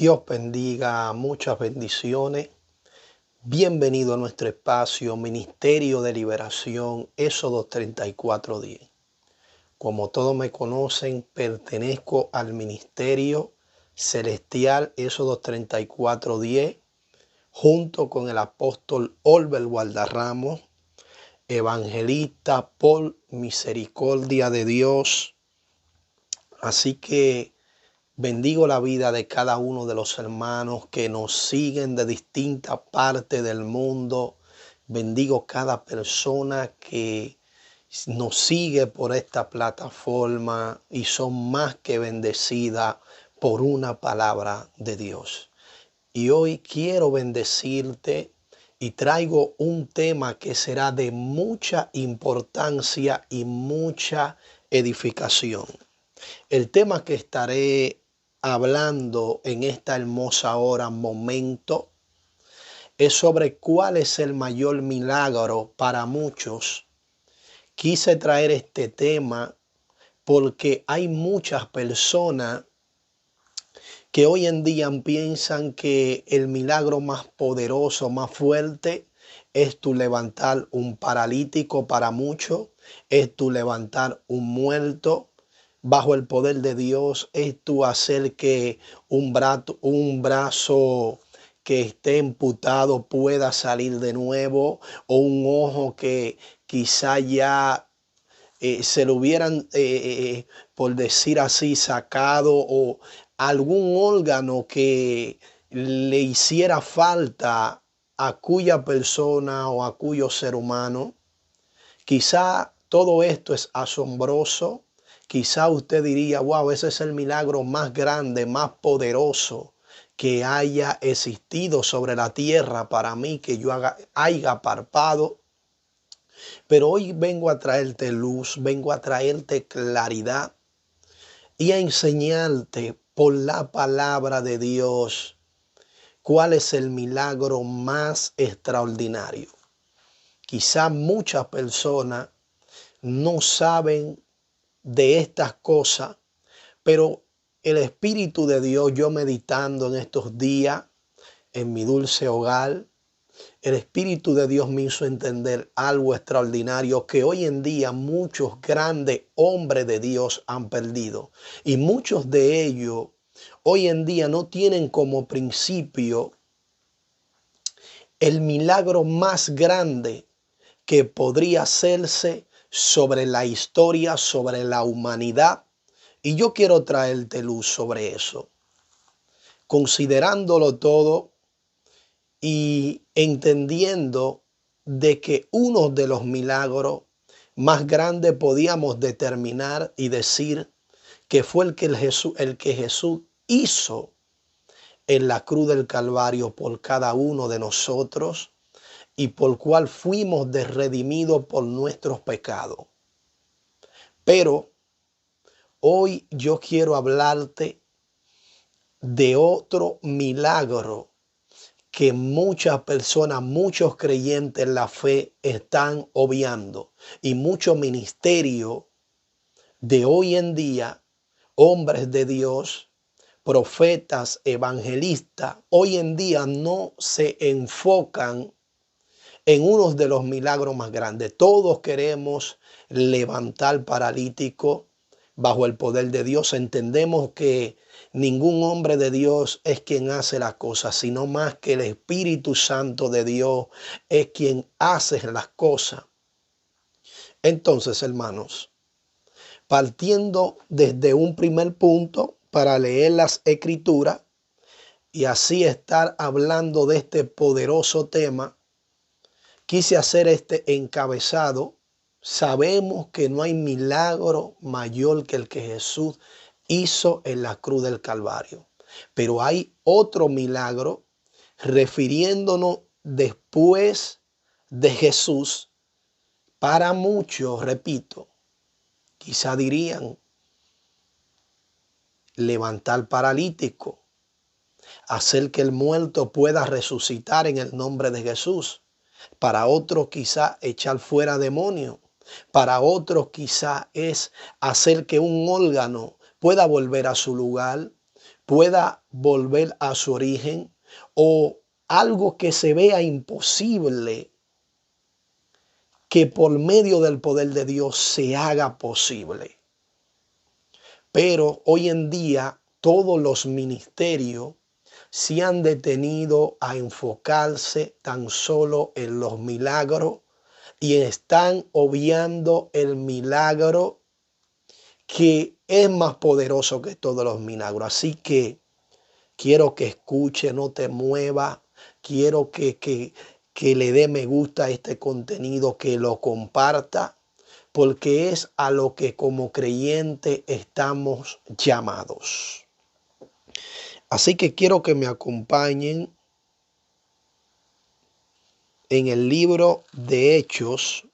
Dios bendiga, muchas bendiciones. Bienvenido a nuestro espacio Ministerio de Liberación, Éxodo 34:10. Como todos me conocen, pertenezco al Ministerio Celestial Éxodo 34:10, junto con el apóstol Olver Gualdarramos, evangelista por misericordia de Dios. Así que bendigo la vida de cada uno de los hermanos que nos siguen de distintas partes del mundo. Bendigo cada persona que nos sigue por esta plataforma y son más que bendecidas por una palabra de Dios. Y hoy quiero bendecirte y traigo un tema que será de mucha importancia y mucha edificación. El tema que estaré hablando en esta hermosa hora, momento, es sobre cuál es el mayor milagro para muchos. Quise traer este tema porque hay muchas personas que hoy en día piensan que el milagro más poderoso, más fuerte, es tu levantar un paralítico para muchos, es tu levantar un muerto. Bajo el poder de Dios es tu hacer que un brazo que esté amputado pueda salir de nuevo, o un ojo que quizá ya se lo hubieran, por decir así, sacado, o algún órgano que le hiciera falta a cuya persona o a cuyo ser humano. Quizá todo esto es asombroso. Quizá usted diría, wow, ese es el milagro más grande, más poderoso que haya existido sobre la tierra para mí, que yo haya palpado. Pero hoy vengo a traerte luz, vengo a traerte claridad y a enseñarte por la palabra de Dios cuál es el milagro más extraordinario. Quizá muchas personas no saben de estas cosas, pero el Espíritu de Dios, yo meditando en estos días en mi dulce hogar, el Espíritu de Dios me hizo entender algo extraordinario que hoy en día muchos grandes hombres de Dios han perdido, y muchos de ellos hoy en día no tienen como principio el milagro más grande que podría hacerse sobre la historia, sobre la humanidad. Y yo quiero traerte luz sobre eso, considerándolo todo y entendiendo de que uno de los milagros más grandes podíamos determinar y decir que fue el que Jesús hizo en la cruz del Calvario por cada uno de nosotros, y por cual fuimos redimidos por nuestros pecados. Pero hoy yo quiero hablarte de otro milagro que muchas personas, muchos creyentes en la fe están obviando, y muchos ministerios de hoy en día, hombres de Dios, profetas, evangelistas, hoy en día no se enfocan en uno de los milagros más grandes. Todos queremos levantar paralítico bajo el poder de Dios. Entendemos que ningún hombre de Dios es quien hace las cosas, sino más que el Espíritu Santo de Dios es quien hace las cosas. Entonces, hermanos, partiendo desde un primer punto para leer las Escrituras y así estar hablando de este poderoso tema, quise hacer este encabezado. Sabemos que no hay milagro mayor que el que Jesús hizo en la cruz del Calvario. Pero hay otro milagro refiriéndonos después de Jesús. Para muchos, repito, quizá dirían levantar paralítico, hacer que el muerto pueda resucitar en el nombre de Jesús. Para otros quizá echar fuera demonios. Para otros quizá es hacer que un órgano pueda volver a su lugar. pueda volver a su origen, o algo que se vea imposible, que por medio del poder de Dios se haga posible. Pero hoy en día todos los ministerios se han detenido a enfocarse tan solo en los milagros y están obviando el milagro que es más poderoso que todos los milagros. Así que quiero que escuche, no te mueva. Quiero que le dé me gusta a este contenido, que lo comparta, porque es a lo que como creyente estamos llamados. Así que quiero que me acompañen en el libro de Hechos,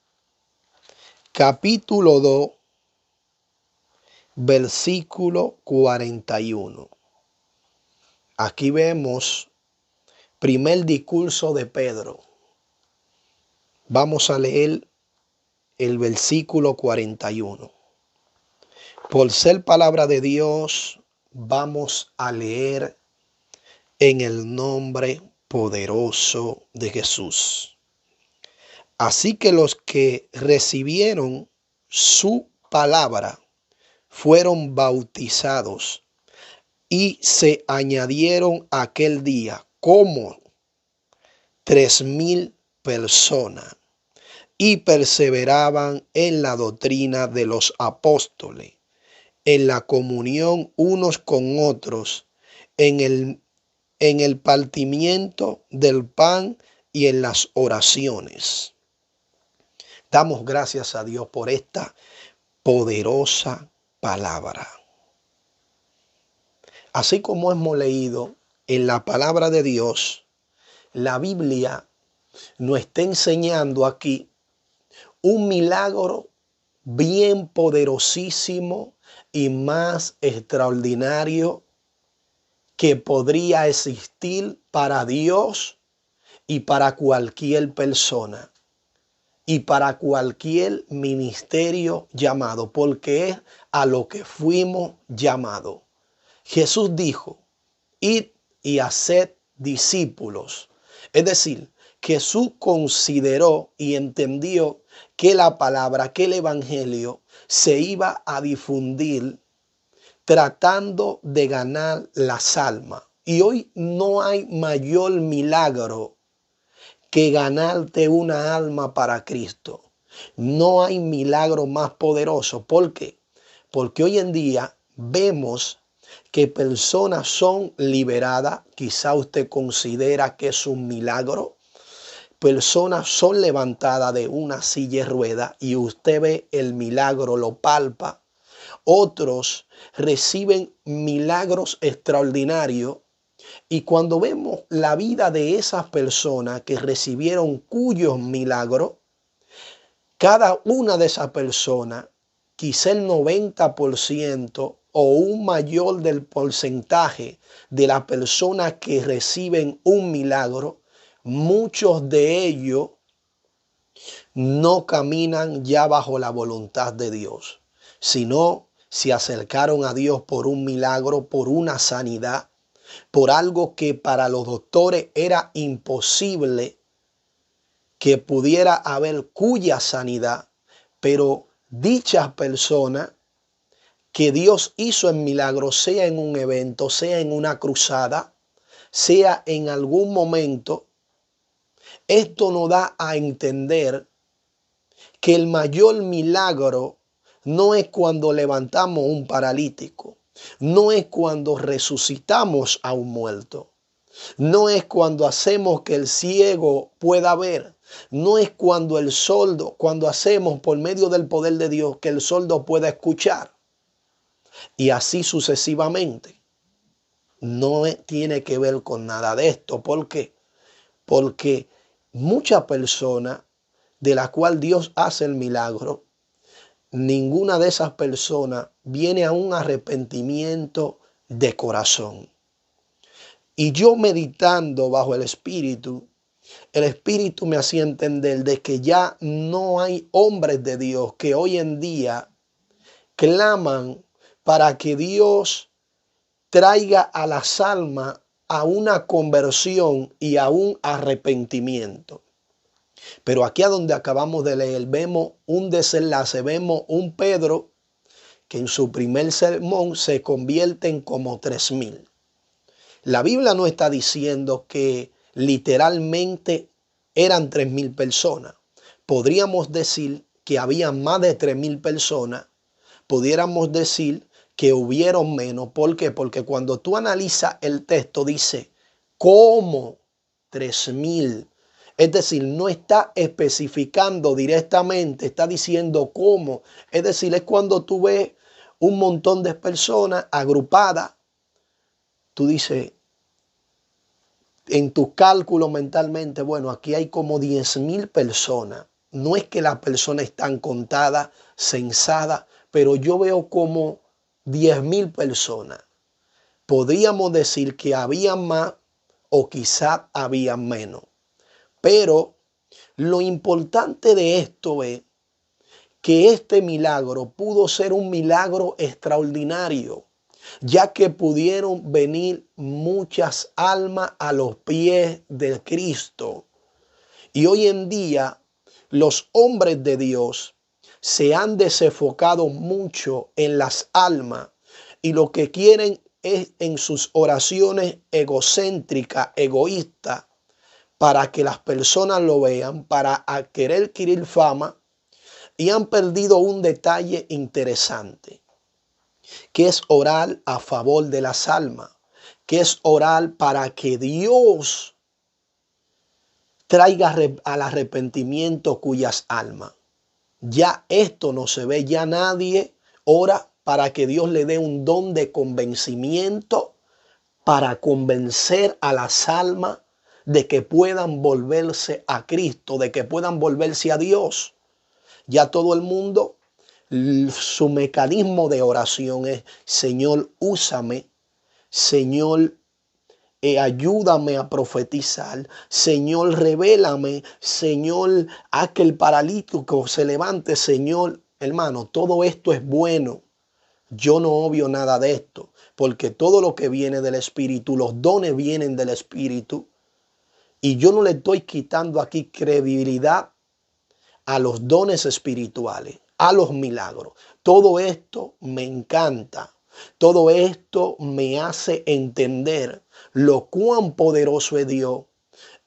capítulo 2, versículo 41. Aquí vemos primer discurso de Pedro. Vamos a leer el versículo 41. Por ser palabra de Dios, vamos a leer en el nombre poderoso de Jesús. Así que los que recibieron su palabra fueron bautizados y se añadieron aquel día como 3,000 personas y perseveraban en la doctrina de los apóstoles, en la comunión unos con otros, en el partimiento del pan y en las oraciones. Damos gracias a Dios por esta poderosa palabra. Así como hemos leído en la palabra de Dios, la Biblia nos está enseñando aquí un milagro bien poderosísimo y más extraordinario que podría existir para Dios y para cualquier persona y para cualquier ministerio llamado, porque es a lo que fuimos llamados. Jesús dijo: id y haced discípulos. Es decir, Jesús consideró y entendió que la palabra, que el evangelio se iba a difundir tratando de ganar las almas. Y hoy no hay mayor milagro que ganarte una alma para Cristo. No hay milagro más poderoso. ¿Por qué? Porque hoy en día vemos que personas son liberadas. Quizá usted considera que es un milagro. Personas son levantadas de una silla de ruedas y usted ve el milagro, lo palpa. Otros reciben milagros extraordinarios. Y cuando vemos la vida de esas personas que recibieron cuyos milagros, cada una de esas personas, quizá el 90% o un mayor del porcentaje de las personas que reciben un milagro, muchos de ellos no caminan ya bajo la voluntad de Dios, sino se acercaron a Dios por un milagro, por una sanidad, por algo que para los doctores era imposible que pudiera haber cuya sanidad, pero dichas personas que Dios hizo en milagro, sea en un evento, sea en una cruzada, sea en algún momento, esto nos da a entender que el mayor milagro no es cuando levantamos un paralítico, no es cuando resucitamos a un muerto, no es cuando hacemos que el ciego pueda ver, no es cuando el sordo, cuando hacemos por medio del poder de Dios que el sordo pueda escuchar, y así sucesivamente. No tiene que ver con nada de esto. ¿Por qué? Porque muchas personas de las cuales Dios hace el milagro, ninguna de esas personas viene a un arrepentimiento de corazón. Y yo meditando bajo el Espíritu me hacía entender de que ya no hay hombres de Dios que hoy en día claman para que Dios traiga a las almas a una conversión y a un arrepentimiento. Pero aquí a donde acabamos de leer vemos un desenlace, vemos un Pedro que en su primer sermón se convierten como 3,000. La Biblia no está diciendo que literalmente eran 3,000 personas. Podríamos decir que había más de 3,000 personas. Pudiéramos decir que hubieron menos. ¿Por qué? Porque cuando tú analizas el texto dice, ¿cómo 3,000? Es decir, no está especificando directamente, está diciendo cómo. Es decir, es cuando tú ves un montón de personas agrupadas, tú dices en tu cálculo mentalmente, bueno, aquí hay como 10,000 personas. No es que las personas están contadas, censadas, pero yo veo como 10,000 personas. Podríamos decir que había más o quizá había menos. Pero lo importante de esto es que este milagro pudo ser un milagro extraordinario, ya que pudieron venir muchas almas a los pies de Cristo. Y hoy en día los hombres de Dios se han desenfocado mucho en las almas y lo que quieren es en sus oraciones egocéntricas, egoístas, para que las personas lo vean, para querer adquirir fama, y han perdido un detalle interesante, que es orar a favor de las almas, que es orar para que Dios traiga al arrepentimiento cuyas almas. Ya esto no se ve, ya nadie ora para que Dios le dé un don de convencimiento para convencer a las almas de que puedan volverse a Cristo, de que puedan volverse a Dios. Ya todo el mundo, su mecanismo de oración es, Señor, úsame, Señor, ayúdame a profetizar, Señor, revélame, Señor, haz que el paralítico se levante, Señor. Hermano, todo esto es bueno. Yo no obvio nada de esto, porque todo lo que viene del Espíritu, los dones vienen del Espíritu, y yo no le estoy quitando aquí credibilidad a los dones espirituales, a los milagros. Todo esto me encanta. Todo esto me hace entender lo cuán poderoso es Dios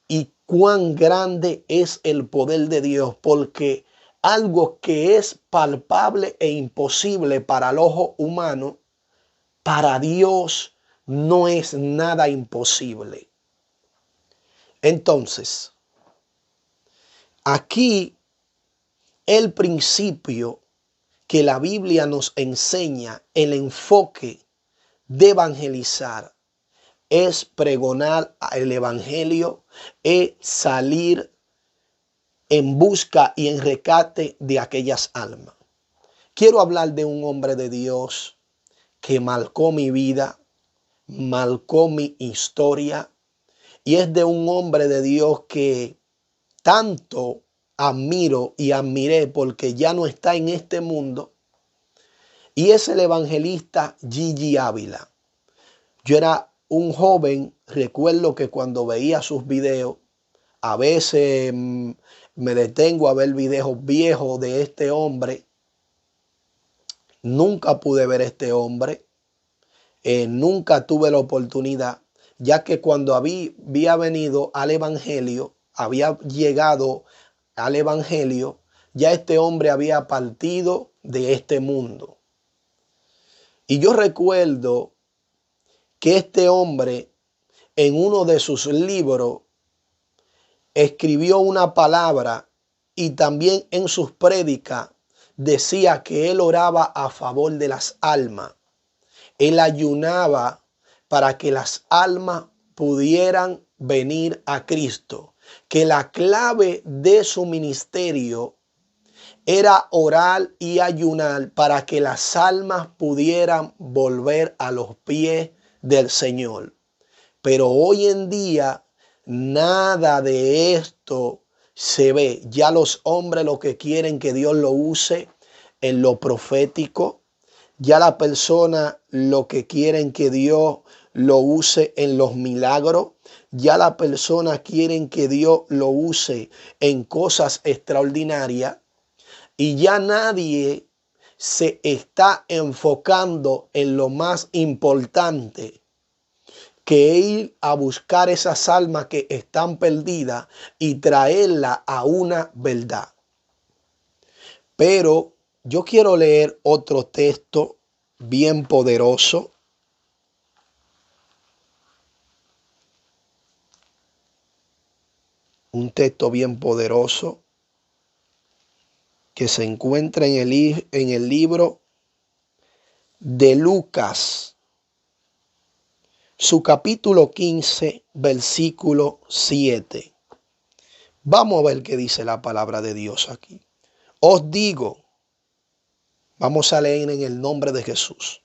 y cuán grande es el poder de Dios, porque algo que es palpable e imposible para el ojo humano, para Dios no es nada imposible. Entonces, aquí el principio que la Biblia nos enseña, el enfoque de evangelizar, es pregonar el evangelio, es salir en busca y en rescate de aquellas almas. Quiero hablar de un hombre de Dios que marcó mi vida, marcó mi historia, y es de un hombre de Dios que tanto admiro y admiré porque ya no está en este mundo, y es el evangelista Gigi Ávila. Yo era un joven, recuerdo que cuando veía sus videos, a veces me detengo a ver videos viejos de este hombre. Nunca pude ver este hombre, nunca tuve la oportunidad, ya que cuando había venido al evangelio, había llegado al evangelio, ya este hombre había partido de este mundo. Y yo recuerdo que este hombre en uno de sus libros escribió una palabra, y también en sus prédicas decía que él oraba a favor de las almas. Él ayunaba para que las almas pudieran venir a Cristo, que la clave de su ministerio era orar y ayunar para que las almas pudieran volver a los pies del Señor. Pero hoy en día nada de esto se ve. Ya los hombres lo que quieren que Dios lo use en lo profético, Ya la persona lo que quieren que Dios lo use en los milagros. Ya la persona quieren que Dios lo use en cosas extraordinarias. Y ya nadie se está enfocando en lo más importante, que ir a buscar esas almas que están perdidas y traerlas a una verdad. Pero yo quiero leer otro texto bien poderoso. Un texto bien poderoso que se encuentra en el libro de Lucas, su capítulo 15, versículo 7. Vamos a ver qué dice la palabra de Dios aquí. Os digo, vamos a leer en el nombre de Jesús.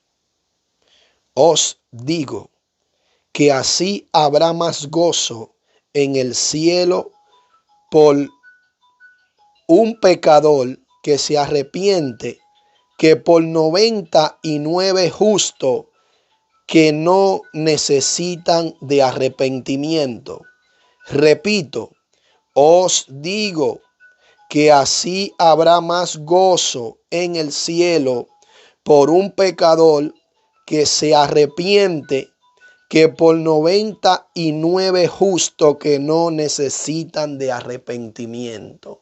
Os digo que así habrá más gozo en el cielo por un pecador que se arrepiente que por 99 justos que no necesitan de arrepentimiento. Repito, os digo que así habrá más gozo en el cielo por un pecador que se arrepiente que por 99 justos que no necesitan de arrepentimiento.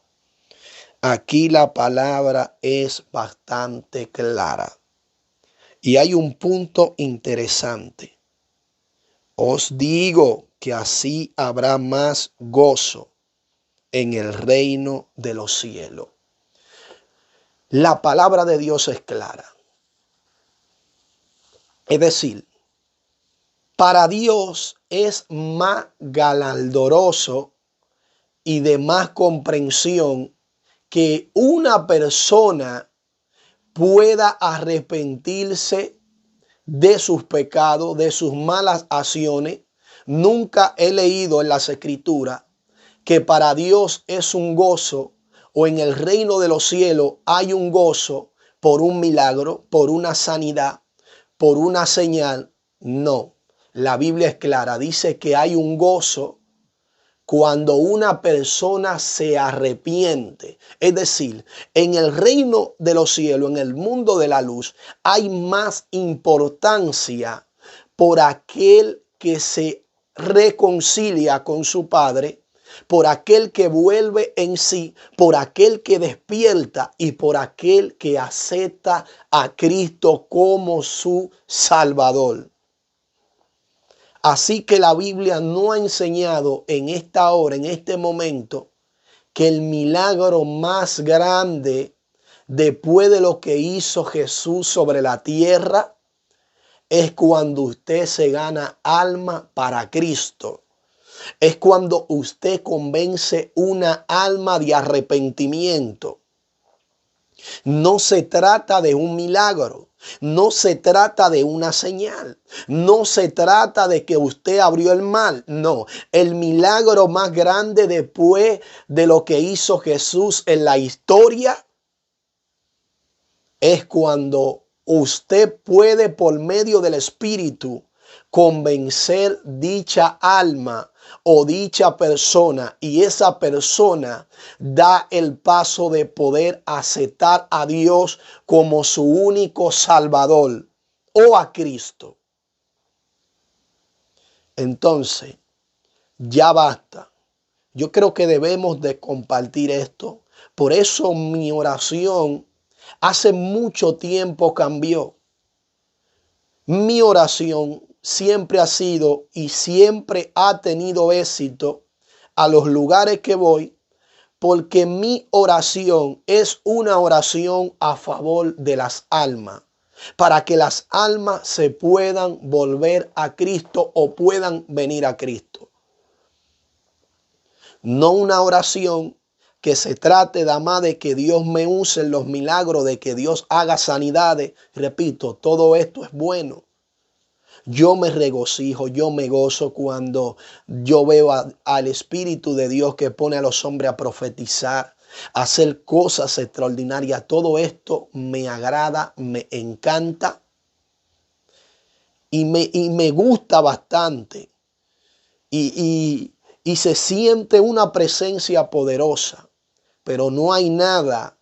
Aquí la palabra es bastante clara. Y hay un punto interesante. Os digo que así habrá más gozo en el reino de los cielos. La palabra de Dios es clara. Es decir, para Dios es más galardonioso y de más comprensión que una persona pueda arrepentirse de sus pecados, de sus malas acciones. Nunca he leído en las escrituras que para Dios es un gozo, o en el reino de los cielos hay un gozo por un milagro, por una sanidad, por una señal. No, la Biblia es clara, dice que hay un gozo cuando una persona se arrepiente. Es decir, en el reino de los cielos, en el mundo de la luz, hay más importancia por aquel que se reconcilia con su Padre, por aquel que vuelve en sí, por aquel que despierta y por aquel que acepta a Cristo como su Salvador. Así que la Biblia no ha enseñado en esta hora, en este momento, que el milagro más grande después de lo que hizo Jesús sobre la tierra es cuando usted se gana alma para Cristo. Es cuando usted convence una alma de arrepentimiento. No se trata de un milagro. No se trata de una señal. No se trata de que usted abrió el mar. No, el milagro más grande después de lo que hizo Jesús en la historia es cuando usted puede por medio del Espíritu convencer dicha alma o dicha persona, y esa persona da el paso de poder aceptar a Dios como su único Salvador o a Cristo. Entonces, ya basta. Yo creo que debemos de compartir esto. Por eso mi oración hace mucho tiempo cambió. Mi oración siempre ha sido y siempre ha tenido éxito a los lugares que voy, porque mi oración es una oración a favor de las almas, para que las almas se puedan volver a Cristo o puedan venir a Cristo. No una oración que se trate de más de que Dios me use en los milagros, de que Dios haga sanidades. Repito, todo esto es bueno. Yo me regocijo, yo me gozo cuando yo veo al Espíritu de Dios que pone a los hombres a profetizar, hacer cosas extraordinarias. Todo esto me agrada, me encanta y me gusta bastante. Y se siente una presencia poderosa, pero no hay nada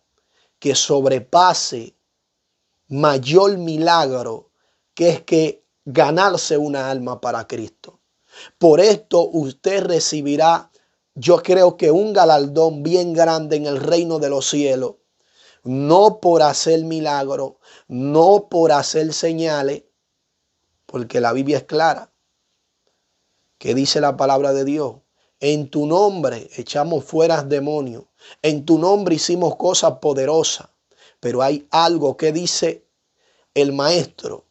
que sobrepase mayor milagro, que es que ganarse una alma para Cristo. Por esto usted recibirá, yo creo que un galardón bien grande en el reino de los cielos, no por hacer milagros, no por hacer señales, porque la Biblia es clara. ¿Qué dice la palabra de Dios? En tu nombre echamos fuera demonios. En tu nombre hicimos cosas poderosas. Pero hay algo que dice el maestro.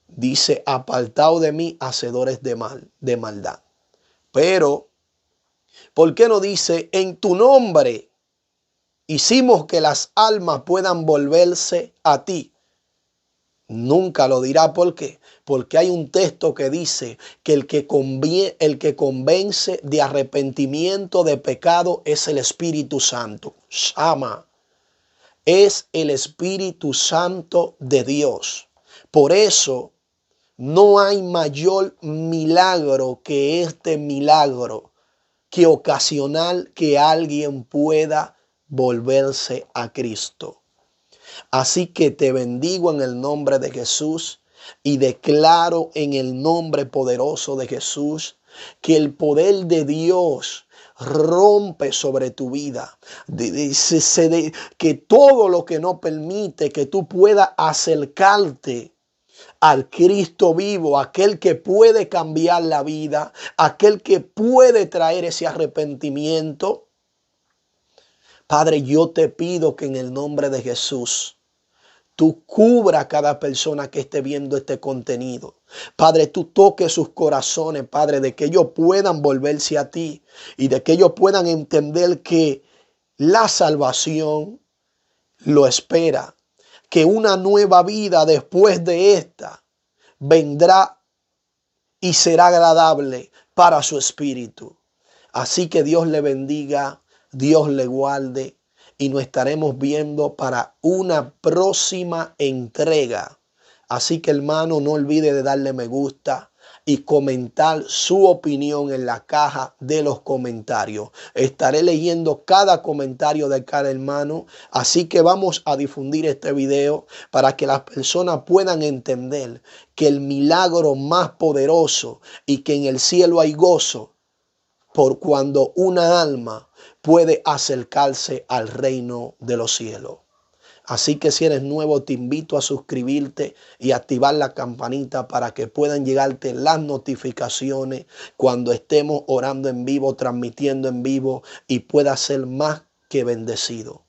Dice, apartado de mí, hacedores de maldad. Pero, ¿por qué no dice, en tu nombre hicimos que las almas puedan volverse a ti? Nunca lo dirá. ¿Por qué? Porque hay un texto que dice que el que convence de arrepentimiento de pecado es el Espíritu Santo. Shama. Es el Espíritu Santo de Dios. Por eso no hay mayor milagro que este milagro, que ocasionar que alguien pueda volverse a Cristo. Así que te bendigo en el nombre de Jesús y declaro en el nombre poderoso de Jesús que el poder de Dios rompe sobre tu vida. Que todo lo que no permite que tú puedas acercarte al Cristo vivo, aquel que puede cambiar la vida, aquel que puede traer ese arrepentimiento. Padre, yo te pido que en el nombre de Jesús, tú cubra a cada persona que esté viendo este contenido. Padre, tú toques sus corazones, Padre, de que ellos puedan volverse a ti y de que ellos puedan entender que la salvación lo espera, que una nueva vida después de esta vendrá y será agradable para su espíritu. Así que Dios le bendiga, Dios le guarde y nos estaremos viendo para una próxima entrega. Así que hermano, no olvide de darle me gusta y comentar su opinión en la caja de los comentarios. Estaré leyendo cada comentario de cada hermano. Así que vamos a difundir este video para que las personas puedan entender que el milagro más poderoso y que en el cielo hay gozo por cuando una alma puede acercarse al reino de los cielos. Así que si eres nuevo, te invito a suscribirte y activar la campanita para que puedan llegarte las notificaciones cuando estemos orando en vivo, transmitiendo en vivo y puedas ser más que bendecido.